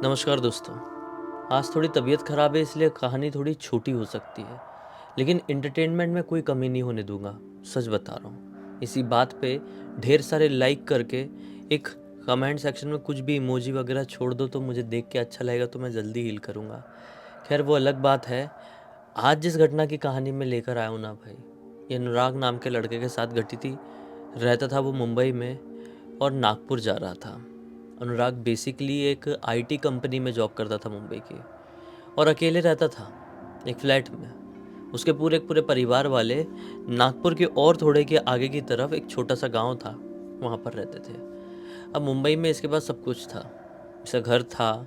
नमस्कार दोस्तों। आज थोड़ी तबीयत ख़राब है इसलिए कहानी थोड़ी छोटी हो सकती है, लेकिन एंटरटेनमेंट में कोई कमी नहीं होने दूंगा। सच बता रहा हूँ। इसी बात पे ढेर सारे लाइक करके एक कमेंट सेक्शन में कुछ भी इमोजी वगैरह छोड़ दो तो मुझे देख के अच्छा लगेगा, तो मैं जल्दी हील करूँगा। खैर वो अलग बात है। आज जिस घटना की कहानी में लेकर आया हूँ ना भाई, ये अनुराग नाम के लड़के के साथ घटी थी। रहता था वो मुंबई में और नागपुर जा रहा था। अनुराग बेसिकली एक आईटी कंपनी में जॉब करता था मुंबई की, और अकेले रहता था एक फ्लैट में। उसके पूरे पूरे परिवार वाले नागपुर के और थोड़े के आगे की तरफ एक छोटा सा गांव था, वहाँ पर रहते थे। अब मुंबई में इसके पास सब कुछ था। इसका घर था,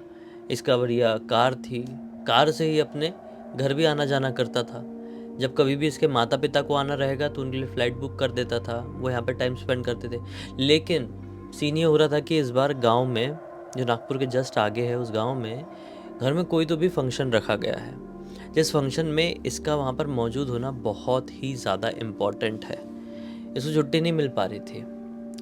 इसका बढ़िया कार थी। कार से ही अपने घर भी आना जाना करता था। जब कभी भी इसके माता पिता को आना रहेगा तो उनके लिए फ़्लाइट बुक कर देता था। वो यहाँ पे टाइम स्पेंड करते थे। लेकिन सीन ये हो रहा था कि इस बार गांव में, जो नागपुर के जस्ट आगे है, उस गांव में घर में कोई तो भी फंक्शन रखा गया है, जिस फंक्शन में इसका वहाँ पर मौजूद होना बहुत ही ज़्यादा इम्पॉर्टेंट है। इसको छुट्टी नहीं मिल पा रही थी।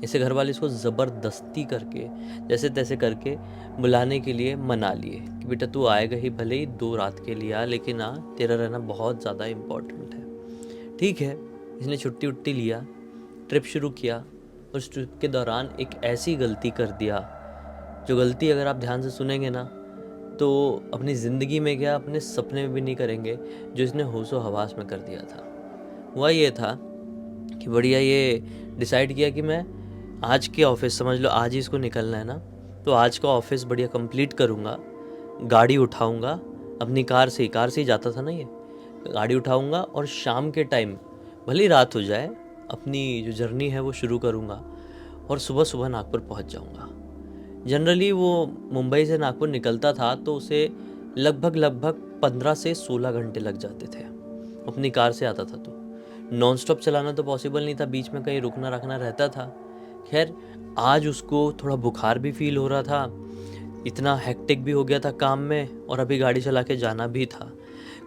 इसे घर वाले इसको ज़बरदस्ती करके, जैसे तैसे करके बुलाने के लिए मना लिए कि बेटा तू आएगा ही, भले ही 2 रात के लिए आ, लेकिन आ, तेरा रहना बहुत ज़्यादा इम्पोर्टेंट है। ठीक है, इसने छुट्टी उट्टी लिया, ट्रिप शुरू किया। उस ट्रिप के दौरान एक ऐसी गलती कर दिया, जो गलती अगर आप ध्यान से सुनेंगे ना तो अपनी ज़िंदगी में क्या, अपने सपने में भी नहीं करेंगे, जो इसने होशो हवास में कर दिया था। हुआ ये था कि बढ़िया ये डिसाइड किया कि मैं आज के ऑफिस, समझ लो आज ही इसको निकलना है ना, तो आज का ऑफिस बढ़िया कंप्लीट करूँगा। गाड़ी उठाऊँगा अपनी कार से ही जाता था ना ये। गाड़ी उठाऊँगा और शाम के टाइम, भले ही रात हो जाए, अपनी जो जर्नी है वो शुरू करूँगा और सुबह सुबह नागपुर पहुँच जाऊँगा। जनरली वो मुंबई से नागपुर निकलता था तो उसे लगभग लगभग 15 से 16 घंटे लग जाते थे। अपनी कार से आता था तो नॉन स्टॉप चलाना तो पॉसिबल नहीं था, बीच में कहीं रुकना रखना रहता था। खैर, आज उसको थोड़ा बुखार भी फील हो रहा था, इतना हेक्टिक भी हो गया था काम में, और अभी गाड़ी चला के जाना भी था।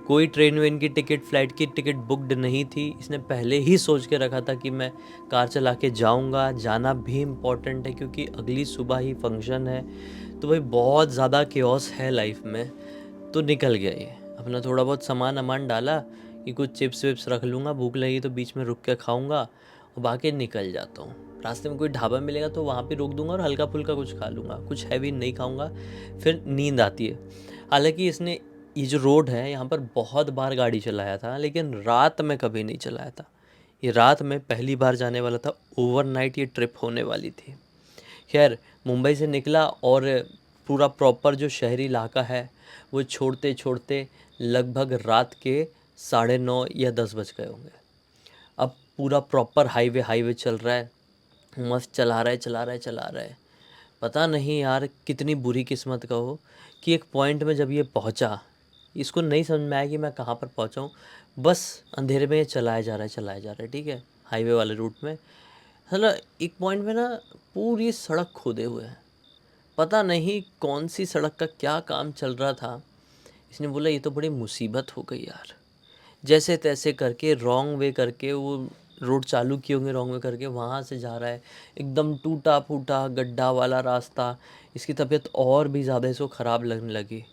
कोई ट्रेन वेन की टिकट, फ्लाइट की टिकट बुकड नहीं थी। इसने पहले ही सोच के रखा था कि मैं कार चला के जाऊँगा, जाना भी इम्पॉर्टेंट है क्योंकि अगली सुबह ही फंक्शन है। तो भाई बहुत ज़्यादा केओस है लाइफ में। तो निकल गया ये, अपना थोड़ा बहुत सामान अमान डाला कि कुछ चिप्स विप्स रख लूँगा, भूख लगी तो बीच में रुक के खाऊँगा, और बाकी निकल जाता हूँ। रास्ते में कोई ढाबा मिलेगा तो वहाँ पे रोक दूंगा और हल्का फुल्का कुछ खा लूँगा, कुछ हैवी नहीं खाऊँगा। फिर नींद आती है। हालांकि इसने ये जो रोड है यहाँ पर बहुत बार गाड़ी चलाया था, लेकिन रात में कभी नहीं चलाया था। ये रात में पहली बार जाने वाला था। ओवरनाइट ये ट्रिप होने वाली थी। खैर, मुंबई से निकला और पूरा प्रॉपर जो शहरी इलाका है वो छोड़ते छोड़ते लगभग रात के 9:30 या 10 बज गए होंगे। अब पूरा प्रॉपर हाईवे हाईवे चल रहा है, मस्त चला रहा है चला रहा है चला रहा है। पता नहीं यार कितनी बुरी किस्मत का हो कि एक पॉइंट में जब ये पहुंचा, इसको नहीं समझ में आया कि मैं कहाँ पर पहुंचा हूँ। बस अंधेरे में ये चलाया जा रहा है चलाया जा रहा है, ठीक है, हाईवे वाले रूट में। हला एक पॉइंट में ना पूरी सड़क खोदे हुए है। पता नहीं कौन सी सड़क का क्या काम चल रहा था। इसने बोला ये तो बड़ी मुसीबत हो गई यार। जैसे तैसे करके रॉन्ग वे करके वो रोड चालू किए होंगे, रॉन्ग वे करके वहाँ से जा रहा है। एकदम टूटा फूटा गड्ढा वाला रास्ता। इसकी तबीयत और भी ज़्यादा इसको ख़राब लगने लगी।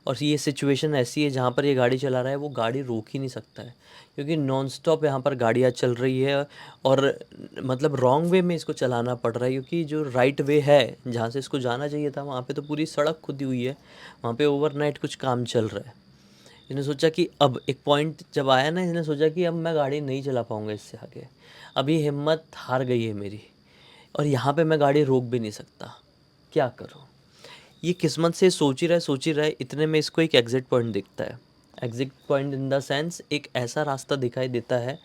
और ये सिचुएशन ऐसी है जहाँ पर ये गाड़ी चला रहा है वो गाड़ी रोक ही नहीं सकता है, क्योंकि नॉन स्टॉप यहाँ पर गाड़ियाँ चल रही है। और मतलब रॉन्ग वे में इसको चलाना पड़ रहा है, क्योंकि जो राइट वे है जहाँ से इसको जाना चाहिए था वहाँ पे तो पूरी सड़क खुदी हुई है। वहाँ पे ओवरनाइट कुछ काम चल रहा है। इसने सोचा कि अब एक पॉइंट जब आया ना, इसने सोचा कि अब मैं गाड़ी नहीं चला पाऊँगा इससे आगे। अभी हिम्मत हार गई है मेरी, और यहाँ पे मैं गाड़ी रोक भी नहीं सकता, क्या करूँ। ये किस्मत से सोच ही रहा है, इतने में इसको एक एग्ज़िट पॉइंट दिखता है। Exit point in the sense एक ऐसा रास्ता दिखाई देता है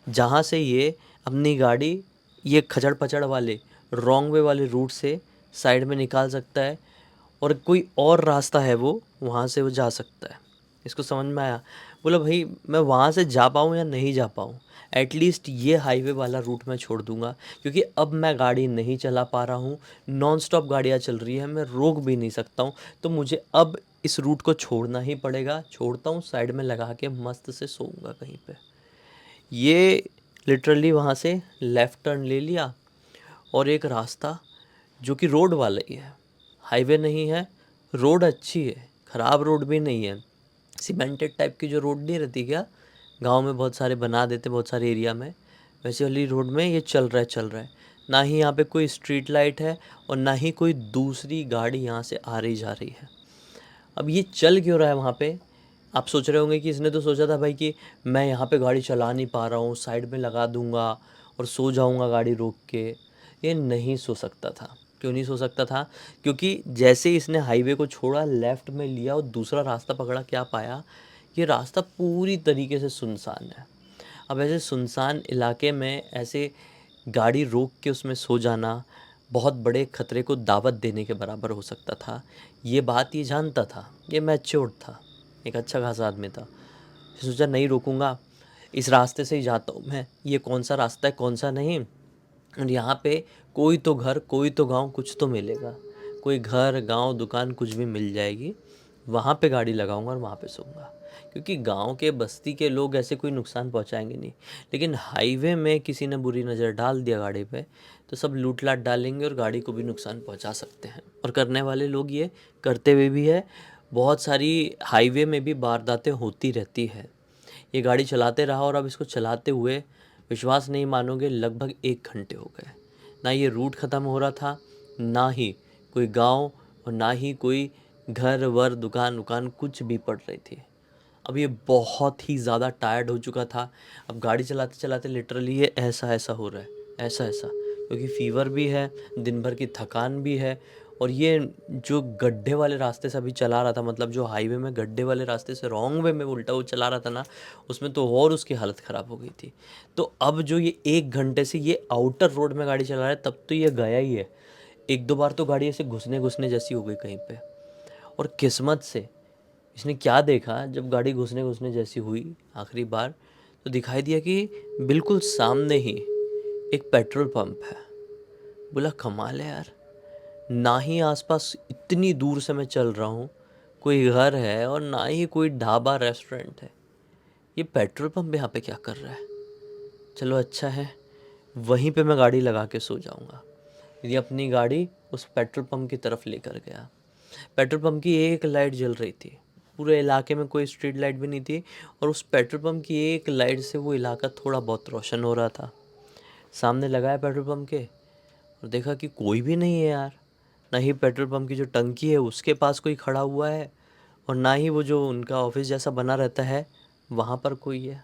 जहाँ से ये अपनी गाड़ी ये खचड़ पचड़ वाले रॉन्ग वे वाले रूट से साइड में निकाल सकता है, और कोई और रास्ता है वो वहाँ से वो जा सकता है। इसको समझ में आया। बोला भाई मैं वहाँ से जा पाऊँ या नहीं जा पाऊँ, एटलीस्ट ये हाईवे वाला रूट मैं छोड़ दूँगा, क्योंकि अब मैं गाड़ी नहीं चला पा रहा हूँ। नॉन स्टॉप गाड़ियाँ चल रही है, मैं रोक भी नहीं सकता हूँ, तो मुझे अब इस रूट को छोड़ना ही पड़ेगा। छोड़ता हूँ, साइड में लगा के मस्त से सोऊंगा कहीं पे। ये लिटरली वहाँ से लेफ़्ट टर्न ले लिया, और एक रास्ता जो कि रोड वाला ही है, हाईवे नहीं है, रोड अच्छी है, ख़राब रोड भी नहीं है। सीमेंटेड टाइप की जो रोड नहीं रहती क्या, गांव में बहुत सारे बना देते बहुत सारे एरिया में, वैसे वाली रोड में ये चल रहा है। ना ही यहाँ पे कोई स्ट्रीट लाइट है और ना ही कोई दूसरी गाड़ी यहाँ से आ रही जा रही है। अब ये चल क्यों रहा है वहाँ पे? आप सोच रहे होंगे कि इसने तो सोचा था भाई कि मैं यहाँ पे गाड़ी चला नहीं पा रहा हूँ, साइड में लगा दूँगा और सो जाऊँगा गाड़ी रोक के। ये नहीं सो सकता था। क्यों नहीं सो सकता था? क्योंकि जैसे ही इसने हाईवे को छोड़ा, लेफ़्ट में लिया और दूसरा रास्ता पकड़ा, क्या पाया? ये रास्ता पूरी तरीके से सुनसान है। अब ऐसे सुनसान इलाके में ऐसे गाड़ी रोक के उसमें सो जाना बहुत बड़े खतरे को दावत देने के बराबर हो सकता था। ये बात ये जानता था, ये मैच्योर्ड था, एक अच्छा खासा आदमी था। सोचा नहीं रोकूंगा, इस रास्ते से ही जाता हूँ मैं, ये कौन सा रास्ता है कौन सा नहीं, और यहाँ पे कोई तो घर कोई तो गांव कुछ तो मिलेगा, कोई घर गांव दुकान कुछ भी मिल जाएगी, वहाँ पे गाड़ी लगाऊंगा और वहाँ पे सोऊंगा। क्योंकि गांव के बस्ती के लोग ऐसे कोई नुकसान पहुँचाएंगे नहीं, लेकिन हाईवे में किसी ने बुरी नज़र डाल दिया गाड़ी पे तो सब लूट लाट डालेंगे और गाड़ी को भी नुकसान पहुँचा सकते हैं, और करने वाले लोग ये करते हुए भी है। बहुत सारी हाईवे में भी वारदातें होती रहती है। ये गाड़ी चलाते रहा और अब इसको चलाते हुए विश्वास नहीं मानोगे लगभग 1 घंटे हो गए। ना ये रूट ख़त्म हो रहा था, ना ही कोई गांव और ना ही कोई घर वर दुकान उकान कुछ भी पड़ रही थी। अब ये बहुत ही ज़्यादा टायर्ड हो चुका था। अब गाड़ी चलाते चलाते लिटरली ये ऐसा ऐसा हो रहा है, ऐसा ऐसा, क्योंकि फ़ीवर भी है, दिन भर की थकान भी है। और ये जो गड्ढे वाले रास्ते से अभी चला रहा था, मतलब जो हाईवे में गड्ढे वाले रास्ते से रॉन्ग वे में उल्टा वो चला रहा था ना, उसमें तो और उसकी हालत ख़राब हो गई थी। तो अब जो ये 1 घंटे से ये आउटर रोड में गाड़ी चला रहा है, तब तो ये गया ही है। एक दो बार तो गाड़ी ऐसे घुसने घुसने जैसी हो गई कहीं पे। और किस्मत से इसने क्या देखा, जब गाड़ी घुसने घुसने जैसी हुई आखिरी बार, तो दिखाई दिया कि बिल्कुल सामने ही एक पेट्रोल पंप है। बोला कमाल है यार, ना ही आसपास इतनी दूर से मैं चल रहा हूँ कोई घर है और ना ही कोई ढाबा रेस्टोरेंट है, ये पेट्रोल पंप यहाँ पे क्या कर रहा है। चलो अच्छा है, वहीं पे मैं गाड़ी लगा के सो जाऊँगा। ये अपनी गाड़ी उस पेट्रोल पंप की तरफ लेकर गया। पेट्रोल पंप की एक लाइट जल रही थी, पूरे इलाके में कोई स्ट्रीट लाइट भी नहीं थी, और उस पेट्रोल पंप की एक लाइट से वो इलाका थोड़ा बहुत रोशन हो रहा था। सामने लगाया पेट्रोल पंप के और देखा कि कोई भी नहीं है यार। ना ही पेट्रोल पंप की जो टंकी है उसके पास कोई खड़ा हुआ है, और ना ही वो जो उनका ऑफिस जैसा बना रहता है वहाँ पर कोई है।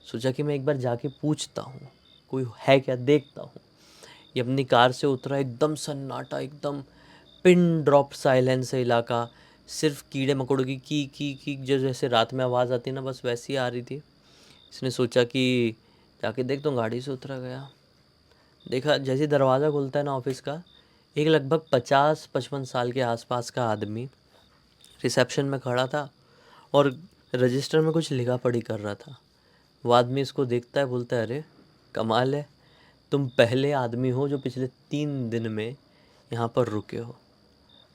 सोचा कि मैं एक बार जाके पूछता हूँ कोई है क्या, देखता हूँ। ये अपनी कार से उतरा, एकदम सन्नाटा, एकदम पिन ड्रॉप साइलेंस है इलाका। सिर्फ कीड़े मकोड़ों की जो जैसे रात में आवाज़ आती है ना, बस वैसी आ रही थी। इसने सोचा कि जाके देख, तो गाड़ी से उतरा गया। देखा जैसे दरवाज़ा खुलता है ना ऑफिस का, एक लगभग 50-55 साल के आसपास का आदमी रिसेप्शन में खड़ा था और रजिस्टर में कुछ लिखा पढ़ी कर रहा था। वो आदमी इसको देखता है, बोलता है अरे कमाल है, तुम पहले आदमी हो जो पिछले 3 दिन में यहाँ पर रुके हो।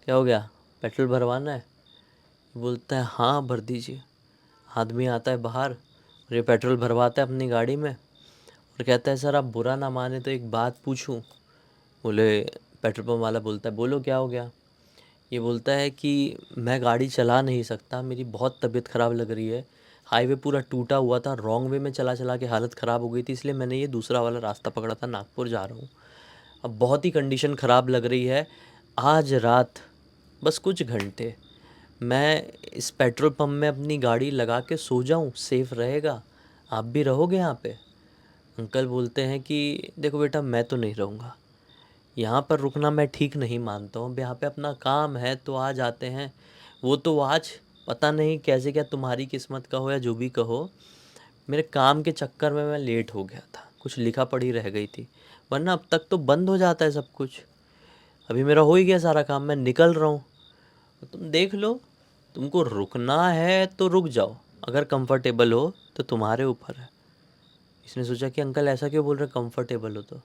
क्या हो गया, पेट्रोल भरवाना है? बोलता है हाँ भर दीजिए। आदमी आता है बाहर और ये पेट्रोल भरवाता है अपनी गाड़ी में और कहता है सर आप बुरा ना माने तो एक बात पूछूं। बोले, पेट्रोल पंप वाला बोलता है बोलो क्या हो गया। ये बोलता है कि मैं गाड़ी चला नहीं सकता, मेरी बहुत तबीयत ख़राब लग रही है, हाईवे पूरा टूटा हुआ था, रॉन्ग वे में चला चला के हालत ख़राब हो गई थी, इसलिए मैंने ये दूसरा वाला रास्ता पकड़ा था, नागपुर जा रहा हूँ। अब बहुत ही कंडीशन ख़राब लग रही है, आज रात बस कुछ घंटे मैं इस पेट्रोल पंप में अपनी गाड़ी लगा के सो जाऊं, सेफ़ रहेगा, आप भी रहोगे यहाँ पे? अंकल बोलते हैं कि देखो बेटा मैं तो नहीं रहूँगा, यहाँ पर रुकना मैं ठीक नहीं मानता हूँ, अब यहाँ पे अपना काम है तो आ जाते हैं। वो तो आज पता नहीं कैसे क्या तुम्हारी किस्मत का हो या जो भी कहो, मेरे काम के चक्कर में मैं लेट हो गया था, कुछ लिखा पढ़ी रह गई थी, वरना अब तक तो बंद हो जाता है सब कुछ। अभी मेरा हो ही गया सारा काम, मैं निकल रहा हूँ, तो तुम देख लो, तुमको रुकना है तो रुक जाओ, अगर कंफर्टेबल हो तो तुम्हारे ऊपर है। इसने सोचा कि अंकल ऐसा क्यों बोल रहे, कंफर्टेबल हो तो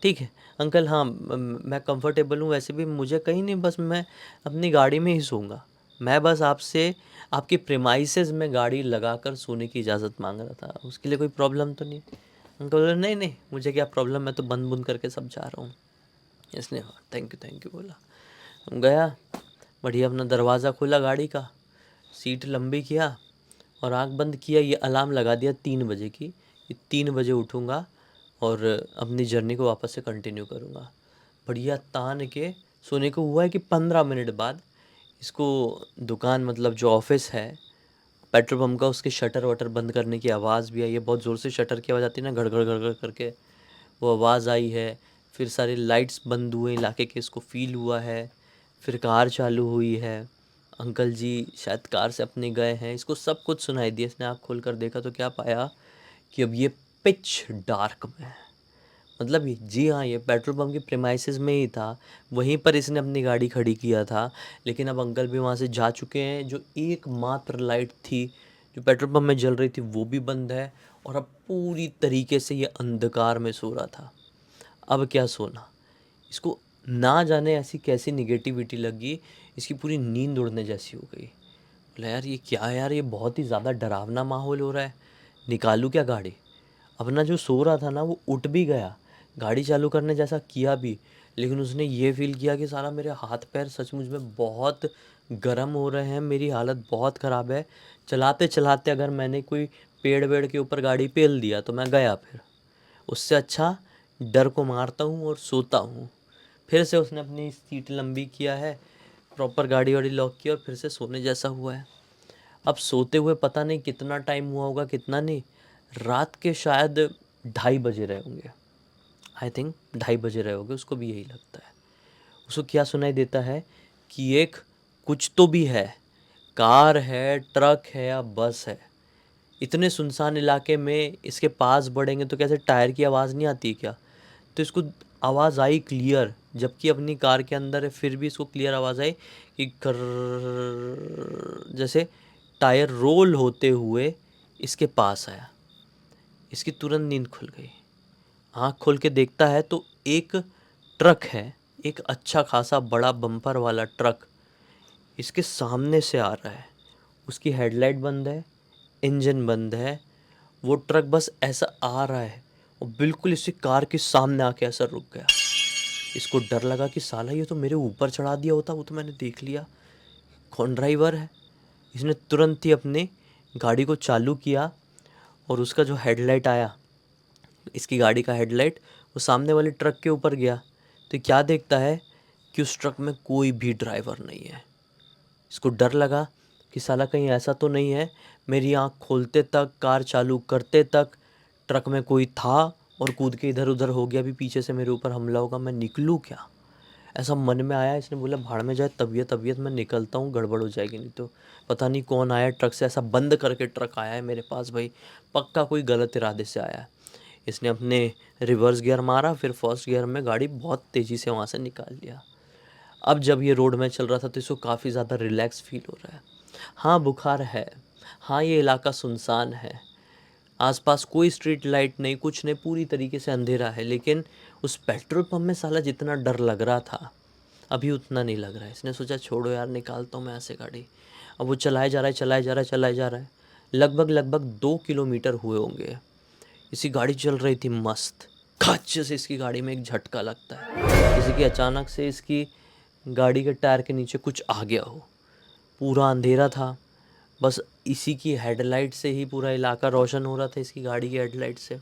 ठीक है अंकल, हाँ मैं कंफर्टेबल हूँ, वैसे भी मुझे कहीं नहीं, बस मैं अपनी गाड़ी में ही सोऊंगा, मैं बस आपसे आपके प्रेमाइसेस में गाड़ी लगाकर सोने की इजाज़त मांग रहा था, उसके लिए कोई प्रॉब्लम तो नहीं? अंकल बोले नहीं नहीं मुझे क्या प्रॉब्लम, मैं तो बंद बुंद करके सब जा रहा हूँ। इसने थैंक यू बोला, गया बढ़िया अपना दरवाज़ा खोला गाड़ी का, सीट लंबी किया और आँख बंद किया। ये अलार्म लगा दिया 3 बजे की, कि 3 बजे उठूँगा और अपनी जर्नी को वापस से कंटिन्यू करूँगा। बढ़िया तान के सोने को हुआ है कि 15 मिनट बाद इसको दुकान मतलब जो ऑफिस है पेट्रोल पंप का, उसके शटर वटर बंद करने की आवाज़ भी आई है। बहुत ज़ोर से शटर की आवाज़ आती है ना, घड़ घड़ घड़ घड़ करके, वो आवाज़ आई है। फिर सारे लाइट्स बंद हुए इलाके के, इसको फील हुआ है। फिर कार चालू हुई है, अंकल जी शायद कार से अपने गए हैं, इसको सब कुछ सुनाई दिया। इसने आँख खोल कर देखा तो क्या पाया कि अब ये पिच डार्क में है। मतलब जी हाँ, ये पेट्रोल पंप के प्रेमाइसेस में ही था, वहीं पर इसने अपनी गाड़ी खड़ी किया था। लेकिन अब अंकल भी वहाँ से जा चुके हैं। जो एकमात्र लाइट थी जो पेट्रोल पंप में जल रही थी वो भी बंद है, और अब पूरी तरीके से ये अंधकार में सो रहा था। अब क्या सोना, इसको ना जाने ऐसी कैसी निगेटिविटी लगी, इसकी पूरी नींद उड़ने जैसी हो गई। बोला यार ये क्या है यार, ये बहुत ही ज़्यादा डरावना माहौल हो रहा है, निकालूँ क्या गाड़ी। अपना जो सो रहा था ना वो उठ भी गया, गाड़ी चालू करने जैसा किया भी, लेकिन उसने ये फील किया कि साला मेरे हाथ पैर सचमुच में बहुत गर्म हो रहे हैं, मेरी हालत बहुत ख़राब है। चलाते चलाते अगर मैंने कोई पेड़ वेड़ के ऊपर गाड़ी पेल दिया तो मैं गया, फिर उससे अच्छा डर को मारता हूँ और सोता हूँ। फिर से उसने अपनी सीट लंबी किया है, प्रॉपर गाड़ी वाड़ी लॉक किया और फिर से सोने जैसा हुआ है। अब सोते हुए पता नहीं कितना टाइम हुआ होगा, कितना नहीं, रात के शायद 2:30 बजे रहे होंगे। आई थिंक 2:30 बजे रहे होंगे, उसको भी यही लगता है। उसको क्या सुनाई देता है कि एक कुछ तो भी है, कार है, ट्रक है या बस है। इतने सुनसान इलाके में इसके पास बढ़ेंगे तो कैसे टायर की आवाज़ नहीं आती क्या। तो इसको आवाज़ आई क्लियर, जबकि अपनी कार के अंदर है, फिर भी इसको क्लियर आवाज़ आई कि कर, जैसे टायर रोल होते हुए इसके पास आया। इसकी तुरंत नींद खुल गई। आँख खोल के देखता है तो एक ट्रक है, एक अच्छा खासा बड़ा बम्पर वाला ट्रक इसके सामने से आ रहा है। उसकी हेडलाइट बंद है, इंजन बंद है, वो ट्रक बस ऐसा आ रहा है और बिल्कुल इसी कार के सामने आके ऐसा रुक गया। इसको डर लगा कि साला ये तो मेरे ऊपर चढ़ा दिया होता, वो तो मैंने देख लिया, कौन ड्राइवर है। इसने तुरंत ही अपने गाड़ी को चालू किया और उसका जो हेडलाइट आया, इसकी गाड़ी का हेडलाइट, वो सामने वाले ट्रक के ऊपर गया। तो क्या देखता है कि उस ट्रक में कोई भी ड्राइवर नहीं है। इसको डर लगा कि साला कहीं ऐसा तो नहीं है मेरी आँख खोलते तक, कार चालू करते तक ट्रक में कोई था और कूद के इधर उधर हो गया, भी पीछे से मेरे ऊपर हमला होगा, मैं निकलूँ क्या, ऐसा मन में आया। इसने बोला भाड़ में जाए तबीयत मैं निकलता हूँ, गड़बड़ हो जाएगी नहीं तो। पता नहीं कौन आया ट्रक से, ऐसा बंद करके ट्रक आया है मेरे पास भाई, पक्का कोई गलत इरादे से आया है। इसने अपने रिवर्स गियर मारा, फिर फर्स्ट गियर में गाड़ी बहुत तेज़ी से वहाँ से निकाल लिया। अब जब ये रोड में चल रहा था तो इसको काफ़ी ज़्यादा रिलैक्स फील हो रहा है। हाँ बुखार है, हाँ ये इलाका सुनसान है, आसपास कोई स्ट्रीट लाइट नहीं, कुछ नहीं, पूरी तरीके से अंधेरा है, लेकिन उस पेट्रोल पंप में साला जितना डर लग रहा था अभी उतना नहीं लग रहा है। इसने सोचा छोड़ो यार, निकालता हूँ मैं ऐसे गाड़ी। अब वो चलाए जा रहा है, चलाए जा रहा है, चलाए जा रहा है। लगभग 2 किलोमीटर हुए होंगे, इसी गाड़ी चल रही थी मस्त। खच से इसकी गाड़ी में एक झटका लगता है, जैसे कि अचानक से इसकी गाड़ी के टायर के नीचे कुछ आ गया हो। पूरा अंधेरा था, बस इसी की हेडलाइट से ही पूरा इलाका रोशन हो रहा था, इसकी गाड़ी की हेडलाइट से।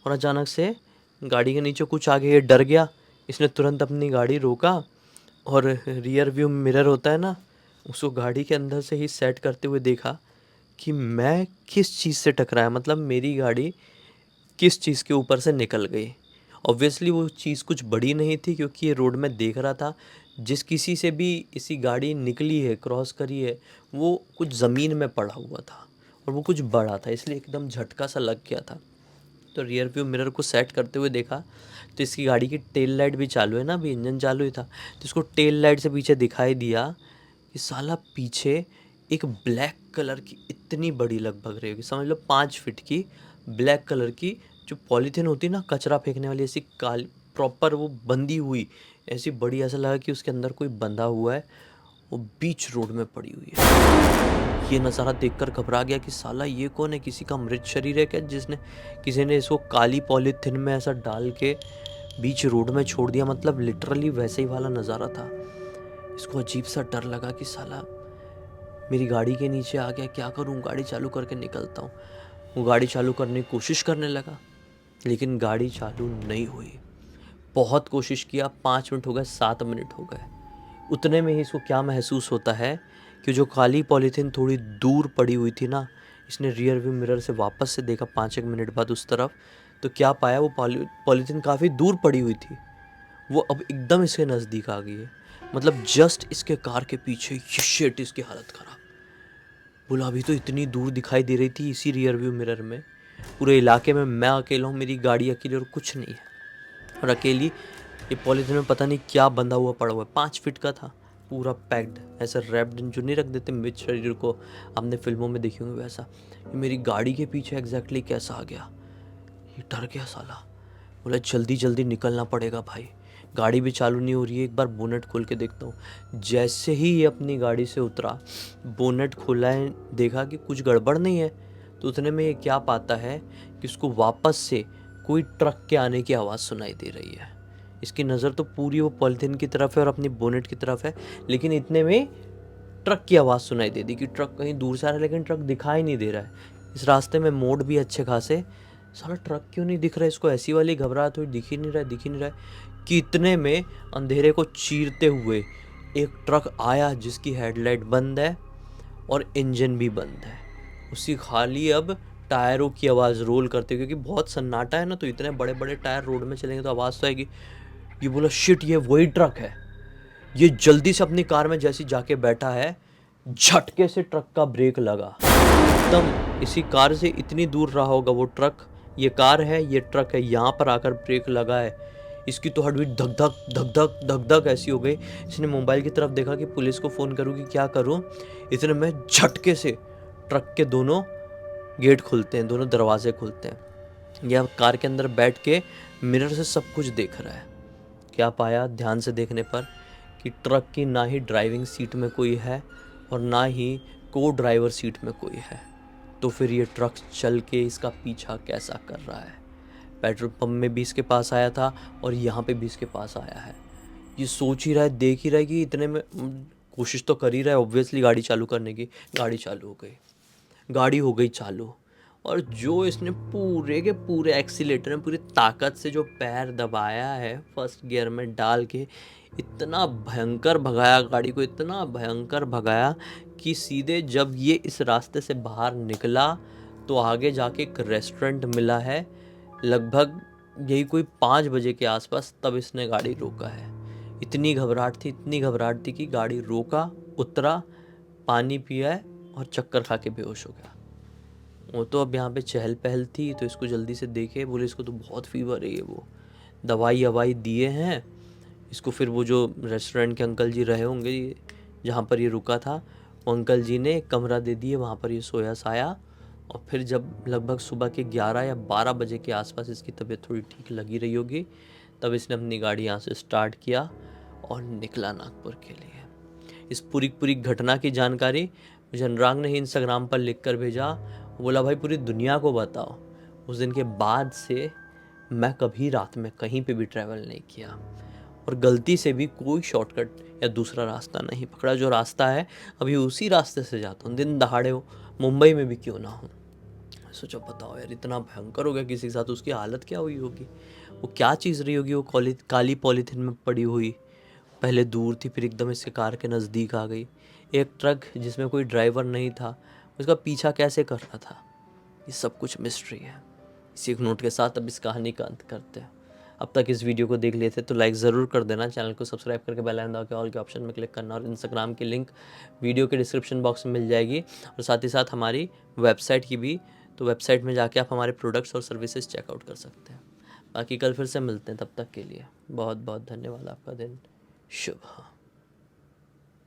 और अचानक से गाड़ी के नीचे कुछ आ गया, ये डर गया। इसने तुरंत अपनी गाड़ी रोका और रियर व्यू मिरर होता है ना, उसको गाड़ी के अंदर से ही सेट करते हुए देखा कि मैं किस चीज़ से टकराया, मतलब मेरी गाड़ी किस चीज़ के ऊपर से निकल गई। ऑब्वियसली वो चीज़ कुछ बड़ी नहीं थी, क्योंकि ये रोड में देख रहा था जिस किसी से भी इसी गाड़ी निकली है, क्रॉस करी है, वो कुछ ज़मीन में पड़ा हुआ था और वो कुछ बड़ा था, इसलिए एकदम झटका सा लग गया था। तो रियर व्यू मिरर को सेट करते हुए देखा तो इसकी गाड़ी की टेल लाइट भी चालू है ना, अभी इंजन चालू ही था, तो इसको टेल लाइट से पीछे दिखाई दिया कि साला पीछे एक ब्लैक कलर की इतनी बड़ी, लगभग रहेगी समझ लो 5 फीट की ब्लैक कलर की, जो पॉलीथीन होती है ना कचरा फेंकने वाली, ऐसी काली प्रॉपर वो बंधी हुई, ऐसी बड़ी, ऐसा लगा कि उसके अंदर कोई बंधा हुआ है, वो बीच रोड में पड़ी हुई है। ये नज़ारा देखकर घबरा गया कि साला ये कौन है, किसी का मृत शरीर है क्या, जिसने किसी ने इसको काली पॉलीथीन में ऐसा डाल के बीच रोड में छोड़ दिया। मतलब लिटरली वैसे ही वाला नज़ारा था। इसको अजीब सा डर लगा कि साला मेरी गाड़ी के नीचे आ गया, क्या करूं, गाड़ी चालू करके निकलता हूँ। वो गाड़ी चालू करने की कोशिश करने लगा, लेकिन गाड़ी चालू नहीं हुई। बहुत कोशिश किया, 5 मिनट हो गए, 7 मिनट हो गए। उतने में ही इसको क्या महसूस होता है कि जो काली पॉलीथीन थोड़ी दूर पड़ी हुई थी ना, इसने रियर व्यू मिरर से वापस से देखा 5 एक मिनट बाद उस तरफ, तो क्या पाया, वो पॉलीथीन काफ़ी दूर पड़ी हुई थी, वो अब एकदम इसके नज़दीक आ गई है। मतलब जस्ट इसके कार के पीछे। ये शिट, इसकी हालत ख़राब। बोला अभी तो इतनी दूर दिखाई दे रही थी इसी रियर व्यू मिरर में, पूरे इलाके में मैं अकेला हूँ, मेरी गाड़ी अकेली और कुछ नहीं है, और अकेली ये पॉलीथीन में पता नहीं क्या बंधा हुआ पड़ा हुआ है। 5 फीट का था, पूरा पैक्ड, ऐसा रैप्ड, जो नहीं रख देते मृत शरीर को, आपने फिल्मों में देखी होंगे वैसा। ये मेरी गाड़ी के पीछे एग्जैक्टली कैसा आ गया, ये डर गया साला। बोला जल्दी जल्दी निकलना पड़ेगा भाई, गाड़ी भी चालू नहीं हो रही है, एक बार बोनेट खोल के देखता हूँ। जैसे ही ये अपनी गाड़ी से उतरा, बोनेट खोला है, देखा कि कुछ गड़बड़ नहीं है, तो उतने में ये क्या पाता है कि उसको वापस से कोई ट्रक के आने की आवाज़ सुनाई दे रही है। इसकी नज़र तो पूरी वो पॉलीथीन की तरफ है और अपनी बोनेट की तरफ है, लेकिन इतने में ट्रक की आवाज़ सुनाई दे दी कि ट्रक कहीं दूर से आ रहा है, लेकिन ट्रक दिखाई नहीं दे रहा है। इस रास्ते में मोड़ भी अच्छे खासे, सारा ट्रक क्यों नहीं दिख रहा है इसको, ऐसी वाली घबराहट हुई, दिख ही नहीं रहा है, दिख ही नहीं रहा है कि इतने में अंधेरे को चीरते हुए एक ट्रक आया जिसकी हेडलाइट बंद है और इंजन भी बंद है। उसी खाली अब टायरों की आवाज़ रोल करते, क्योंकि बहुत सन्नाटा है ना, तो इतने बड़े बड़े टायर रोड में चलेंगे तो आवाज़ तो आएगी। ये बोला शिट, ये वही ट्रक है। ये जल्दी से अपनी कार में जैसी जाके बैठा है, झटके से ट्रक का ब्रेक लगा एकदम। इसी कार से इतनी दूर रहा होगा वो ट्रक, ये कार है, ये ट्रक है, यहाँ पर आकर ब्रेक लगा है। इसकी तो हार्ट बीट धक धक धक धक धक धक ऐसी हो गई। इसने मोबाइल की तरफ देखा कि पुलिस को फ़ोन करूँ कि क्या करूँ। इतने में झटके से ट्रक के दोनों गेट खुलते हैं, दोनों दरवाजे खुलते हैं। यह कार के अंदर बैठ के मिरर से सब कुछ देख रहा है। क्या पाया ध्यान से देखने पर कि ट्रक की ना ही ड्राइविंग सीट में कोई है और ना ही को ड्राइवर सीट में कोई है। तो फिर ये ट्रक चल के इसका पीछा कैसा कर रहा है। पेट्रोल पंप में भी इसके पास आया था और यहाँ पे भी इसके पास आया है। ये सोच ही रहा है, देख ही रहा है कि इतने में कोशिश तो कर ही रहा है ऑब्वियसली गाड़ी चालू करने की। गाड़ी चालू हो गई, गाड़ी हो गई चालू, और जो इसने पूरे के पूरे एक्सीलेटर में पूरी ताकत से जो पैर दबाया है फर्स्ट गियर में डाल के, इतना भयंकर भगाया गाड़ी को, इतना भयंकर भगाया कि सीधे जब ये इस रास्ते से बाहर निकला तो आगे जाके एक रेस्टोरेंट मिला है, लगभग यही कोई 5 बजे के आसपास, तब इसने गाड़ी रोका है। इतनी घबराहट थी, इतनी घबराहट थी कि गाड़ी रोका, उतरा, पानी पिया है और चक्कर खा के बेहोश हो गया। वो तो अब यहाँ पे चहल पहल थी, तो इसको जल्दी से देखे, बोले इसको तो बहुत फीवर है, ये वो दवाई ववाई दिए हैं इसको। फिर वो जो रेस्टोरेंट के अंकल जी रहे होंगे जहाँ पर ये रुका था, वो अंकल जी ने एक कमरा दे दिए, वहाँ पर ये सोया साया। और फिर जब लगभग सुबह के 11 या 12 बजे के आसपास इसकी तबीयत थोड़ी ठीक लगी रही होगी, तब इसने अपनी गाड़ी यहाँ से स्टार्ट किया और निकला नागपुर के लिए। इस पूरी घटना की जानकारी मुझे अनुराग ने ही इंस्टाग्राम पर लिख कर भेजा। बोला भाई पूरी दुनिया को बताओ। उस दिन के बाद से मैं कभी रात में कहीं पे भी ट्रैवल नहीं किया और गलती से भी कोई शॉर्टकट या दूसरा रास्ता नहीं पकड़ा। जो रास्ता है अभी उसी रास्ते से जाता हूँ, दिन दहाड़े हो, मुंबई में भी क्यों ना हो। सोचो बताओ यार, इतना भयंकर हो गया किसी के साथ, उसकी हालत क्या हुई होगी, वो क्या चीज़ रही होगी, वो काली पॉलीथीन में पड़ी हुई, पहले दूर थी फिर एकदम इसके कार के नज़दीक आ गई। एक ट्रक जिसमें कोई ड्राइवर नहीं था, उसका पीछा कैसे कर रहा था, ये सब कुछ मिस्ट्री है। इसी एक नोट के साथ अब इस कहानी का अंत करते हैं। अब तक इस वीडियो को देख लिए थे तो लाइक ज़रूर कर देना, चैनल को सब्सक्राइब करके बेल आइकन दबा के ऑल के ऑप्शन में क्लिक करना, और इंस्टाग्राम की लिंक वीडियो के डिस्क्रिप्शन बॉक्स में मिल जाएगी, और साथ ही साथ हमारी वेबसाइट की भी, तो वेबसाइट में जाके आप हमारे प्रोडक्ट्स और सर्विसेज चेकआउट कर सकते हैं। बाकी कल फिर से मिलते हैं, तब तक के लिए बहुत बहुत धन्यवाद। आपका दिन शुभ हो।